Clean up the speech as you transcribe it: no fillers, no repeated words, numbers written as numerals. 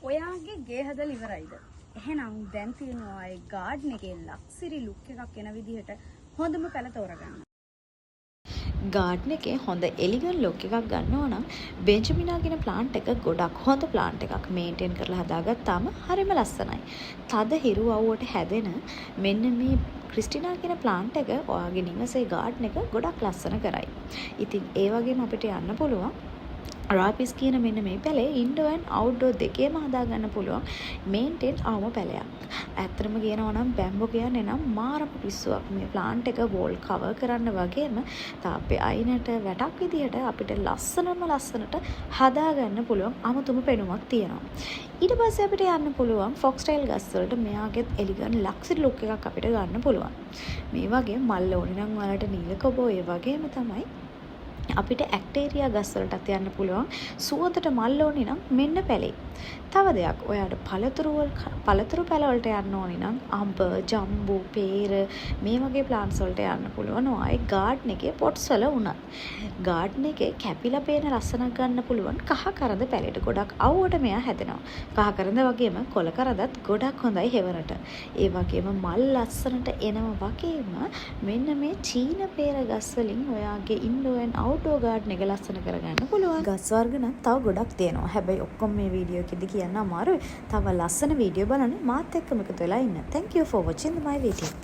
ඔයාගේ ගේ හදලා ඉවරයිද? එහෙනම් දැන් තියෙනවා ඒ ගාඩන් එකේ ලක්සිරි ලුක් එකක් එන විදිහට හොඳම පැල තෝරගන්න. ගාඩන් එකේ හොඳ එලිගන් ලුක් එකක් ගන්නවා නම් බෙන්ජමිනා කියන ප්ලාන්ට් එක ගොඩක් හොඳ ප්ලාන්ට් එකක් මේන්ටේන් කරලා හදාගත්තාම හරිම ලස්සනයි. තද හිරු අවුවට හැදෙන මෙන්න මේ ක්‍රිස්ටිනා කියන ප්ලාන්ට් එක ඔයාගේ නිවසේ ගාඩන් එක ගොඩක් ලස්සන කරයි. ඉතින් ඒ වගේම අපිට යන්න පුළුවන් රාපිස් කියන මෙන්න මේ පැලේ ඉන්ඩෝර් ඇන්ඩ් අවුට්ඩෝර් දෙකේම හදාගන්න පුළුවන් මේන්ටේන් අවම පැලයක්. ඇත්තටම කියනවා නම් බැම්බෝ කියන්නේ නම් මාරම පිස්සුවක්. මේ ප්ලාන්ට් එක වෝල් කවර් කරන්න වගේම තාප්පේ අයිනට වැටක් විදිහට අපිට ලස්සනට හදාගන්න පුළුවන් අමුතුම පෙනුමක් තියෙනවා. ඊට පස්සේ අපිට යන්න පුළුවන් ෆොක්ස්ටයිල් ගස් වලට මෙයාගෙත් එලිගන් ලක්සරි ලුක් එකක් අපිට ගන්න පුළුවන්. මේ වගේ මල් ඕනේ නම් ඔයාලට නිල කොබෝ ඒ වගේම තමයි අපිට ඇක්ටේරියා ගස් වලටත් යන්න පුළුවන්. සුවඳට මල් ඕනේ නම් මෙන්න පැලේ. තව දෙයක් ඔයාලට පළතුරු පැල වලට යන්න ඕනේ නම් අඹ, ජම්බු, පේර මේ වගේ ප්ලාන්ට්ස් වලට යන්න පුළුවන්. ඔයාගේ ගාඩන් එකේ පොට්ස් වල උනත්. ගාඩන් එකේ කැපිලා පේන ලස්සනක් ගන්න පුළුවන් කහ කරඳ පැලෙට. ගොඩක් අවුවට මෙයා හැදෙනවා. කහ කරඳ වගේම කොළ කරදත් ගොඩක් හොඳයි හෙවනට. ඒ වගේම මල් ලස්සනට එනවා වගේම මෙන්න මේ චීන පේර ගස් වලින් ඔයාගේ ඉන්ඩෝර් ඇන්ඩ් අවුට්ඩෝර් ගාඩන් එක ලස්සන කරගන්න පුළුවන්. ගස් වර්ග නම් තව ගොඩක් තියෙනවා. හැබැයි ඔක්කොම මේ වීඩියෝ එකේදී කියන්න අමාරුයි. තව ලස්සන වීඩියෝ බලන්න මාත් එක්කම එකතු වෙලා ඉන්න. Thank you for watching my video.